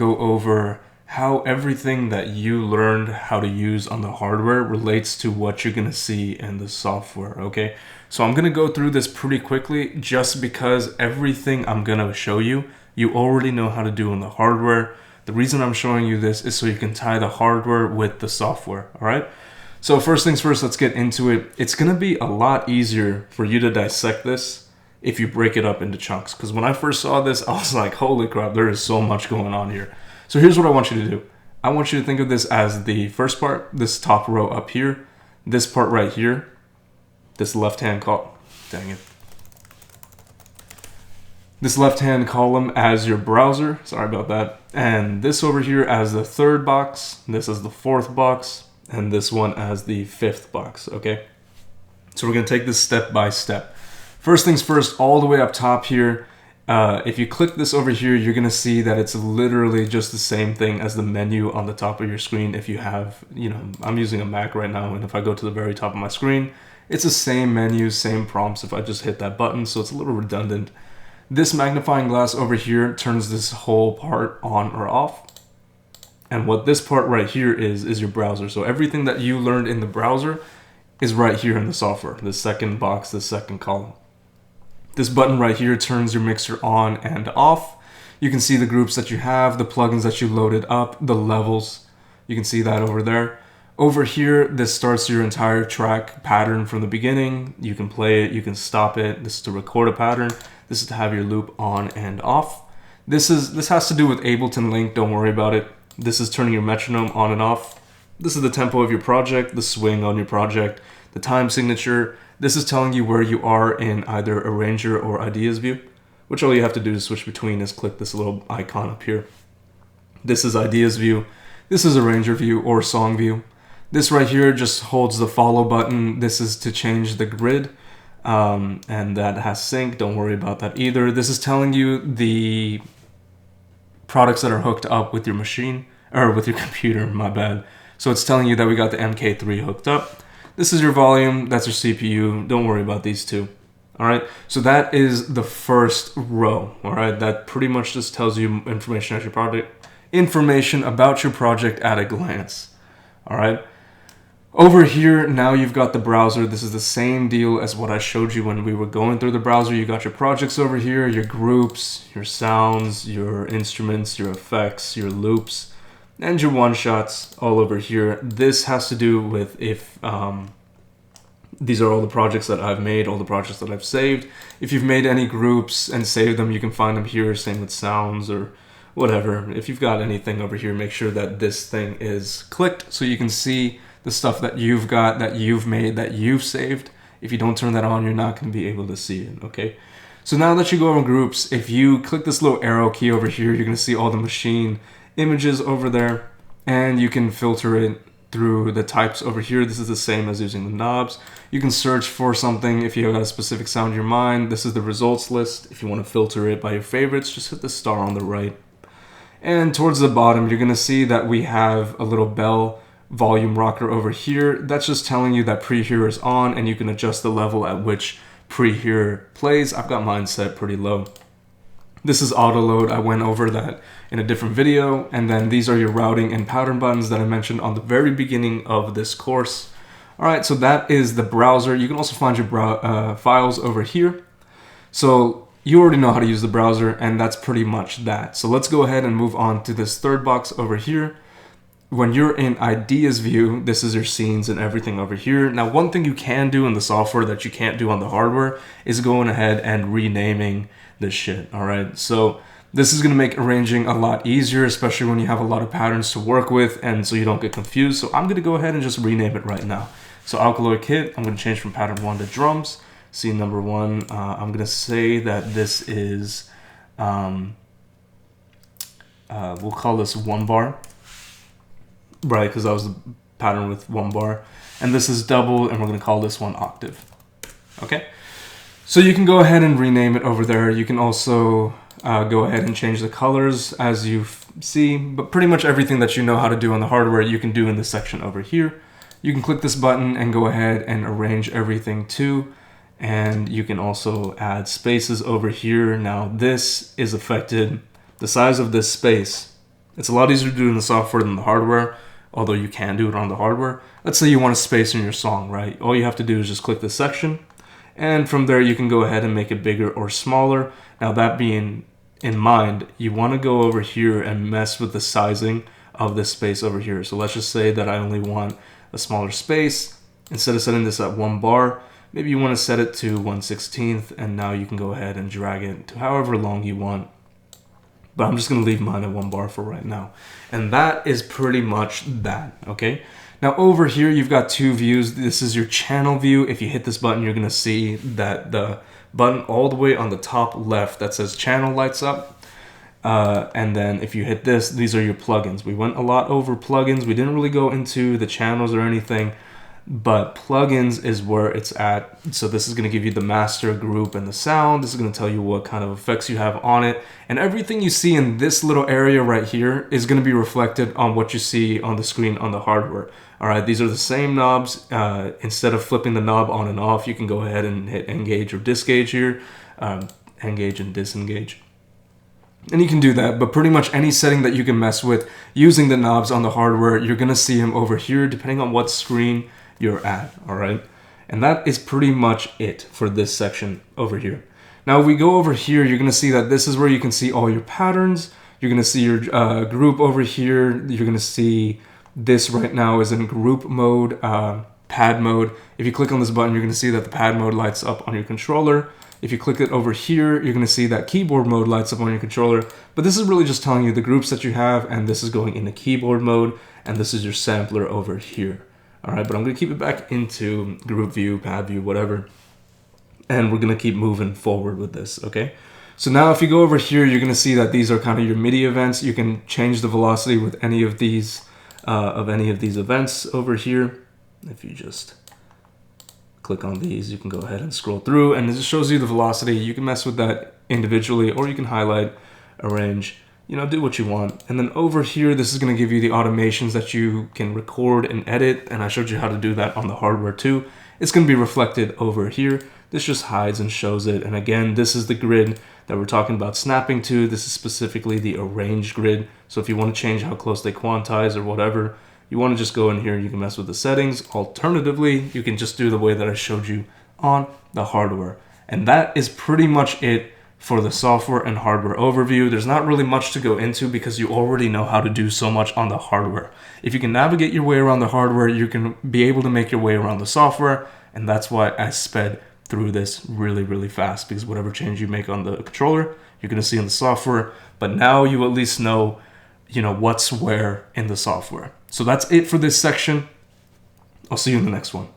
go over how everything that you learned how to use on the hardware relates to what you're going to see in the software, okay? So I'm going to go through this pretty quickly just because everything I'm going to show you, you already know how to do on the hardware. The reason I'm showing you this is so you can tie the hardware with the software, all right? So first things first, let's get into it. It's going to be a lot easier for you to dissect this if you break it up into chunks. Because when I first saw this, I was like, holy crap, there is so much going on here. So here's what I want you to do. I want you to think of this as the first part, this top row up here, this part right here, this left-hand column, dang it. This left-hand column as your browser, sorry about that, and this over here as the third box, this is the fourth box, and this one as the fifth box, okay? So we're gonna take this step by step. First things first, all the way up top here, if you click this over here, you're gonna see that it's literally just the same thing as the menu on the top of your screen. If you have, I'm using a Mac right now, and if I go to the very top of my screen, it's the same menu, same prompts if I just hit that button, so it's a little redundant. This magnifying glass over here turns this whole part on or off. And what this part right here is your browser. So everything that you learned in the browser is right here in the software, the second box, the second column. This button right here turns your mixer on and off. You can see the groups that you have, the plugins that you loaded up, the levels. You can see that over there. Over here, this starts your entire track pattern from the beginning. You can play it, you can stop it. This is to record a pattern. This is to have your loop on and off. This has to do with Ableton Link, don't worry about it. This is turning your metronome on and off. This is the tempo of your project, the swing on your project, the time signature. This is telling you where you are in either Arranger or Ideas view, which all you have to do to switch between is click this little icon up here. This is Ideas view. This is Arranger view or Song view. This right here just holds the follow button. This is to change the grid, and that has sync. Don't worry about that either. This is telling you the products that are hooked up with your machine, or with your computer, my bad. So it's telling you that we got the MK3 hooked up. This is your volume, that's your CPU. Don't worry about these two. All right, so that is the first row. All right, that pretty much just tells you information about your project at a glance. All right. Over here, now you've got the browser. This is the same deal as what I showed you when we were going through the browser. You got your projects over here, your groups, your sounds, your instruments, your effects, your loops, and your one-shots all over here. This has to do with if these are all the projects that I've made, all the projects that I've saved. If you've made any groups and saved them, you can find them here, same with sounds or whatever. If you've got anything over here, make sure that this thing is clicked so you can see the stuff that you've got, that you've made, that you've saved. If you don't turn that on, you're not going to be able to see it, okay? So now that you go over groups, if you click this little arrow key over here, you're going to see all the machine images over there, and you can filter it through the types over here. This is the same as using the knobs. You can search for something if you've got a specific sound in your mind. This is the results list. If you want to filter it by your favorites, just hit the star on the right. And towards the bottom, you're going to see that we have a little bell volume rocker over here. That's just telling you that pre-hear is on, and you can adjust the level at which pre-hear plays. I've got mine set pretty low. This is auto load. I went over that in a different video. And then these are your routing and pattern buttons that I mentioned on the very beginning of this course. All right, so that is the browser. You can also find your files over here. So you already know how to use the browser, and that's pretty much that. So let's go ahead and move on to this third box over here. When you're in Ideas view, this is your scenes and everything over here. Now, one thing you can do in the software that you can't do on the hardware is going ahead and renaming this shit, all right? So this is gonna make arranging a lot easier, especially when you have a lot of patterns to work with, and so you don't get confused. So I'm gonna go ahead and just rename it right now. So Alkaloid Kit, I'm gonna change from pattern 1 to drums. Scene number 1, I'm gonna say that this is, we'll call this 1 bar. Right, because that was the pattern with 1 bar. And this is double, and we're going to call this one octave. Okay? So you can go ahead and rename it over there. You can also go ahead and change the colors as you see. But pretty much everything that you know how to do on the hardware, you can do in this section over here. You can click this button and go ahead and arrange everything too. And you can also add spaces over here. Now this is affected, the size of this space It's a lot easier to do in the software than the hardware, although you can do it on the hardware. Let's say you want a space in your song, right? All you have to do is just click this section, and from there you can go ahead and make it bigger or smaller. Now, that being in mind, you want to go over here and mess with the sizing of this space over here. So let's just say that I only want a smaller space. Instead of setting this at 1 bar, maybe you want to set it to 1/16, and now you can go ahead and drag it to however long you want. But I'm just going to leave mine at 1 bar for right now. And that is pretty much that, okay? Now over here, you've got 2 views. This is your channel view. If you hit this button, you're going to see that the button all the way on the top left that says channel lights up. And then if you hit this, these are your plugins. We went a lot over plugins. We didn't really go into the channels or anything, but plugins is where it's at. So this is going to give you the master, group, and the sound. This is going to tell you what kind of effects you have on it. And everything you see in this little area right here is going to be reflected on what you see on the screen on the hardware. All right, these are the same knobs. Instead of flipping the knob on and off, you can go ahead and hit engage or disengage here. Engage and disengage. And you can do that, but pretty much any setting that you can mess with using the knobs on the hardware, you're going to see them over here depending on what screen you're at, all right? And that is pretty much it for this section over here. Now, if we go over here, you're going to see that this is where you can see all your patterns. You're going to see your group over here. You're going to see this right now is in group mode, pad mode. If you click on this button, you're going to see that the pad mode lights up on your controller. If you click it over here, you're going to see that keyboard mode lights up on your controller. But this is really just telling you the groups that you have, and this is going into keyboard mode, and this is your sampler over here. All right, but I'm going to keep it back into group view, pad view, whatever. And we're going to keep moving forward with this, okay? So now if you go over here, you're going to see that these are kind of your MIDI events. You can change the velocity with any of these events over here. If you just click on these, you can go ahead and scroll through, and this shows you the velocity. You can mess with that individually, or you can highlight, arrange, you know, do what you want. And then over here, this is going to give you the automations that you can record and edit, and I showed you how to do that on the hardware too. It's going to be reflected over here. This just hides and shows it. And again, this is the grid that we're talking about snapping to. This is specifically the arranged grid. So if you want to change how close they quantize or whatever, you want to just go in here, you can mess with the settings. Alternatively, you can just do the way that I showed you on the hardware. And that is pretty much it for the software and hardware overview. There's not really much to go into because you already know how to do so much on the hardware. If you can navigate your way around the hardware, you can be able to make your way around the software. And that's why I sped through this really, really fast, because whatever change you make on the controller, you're going to see in the software. But now you at least know, what's where in the software. So that's it for this section. I'll see you in the next one.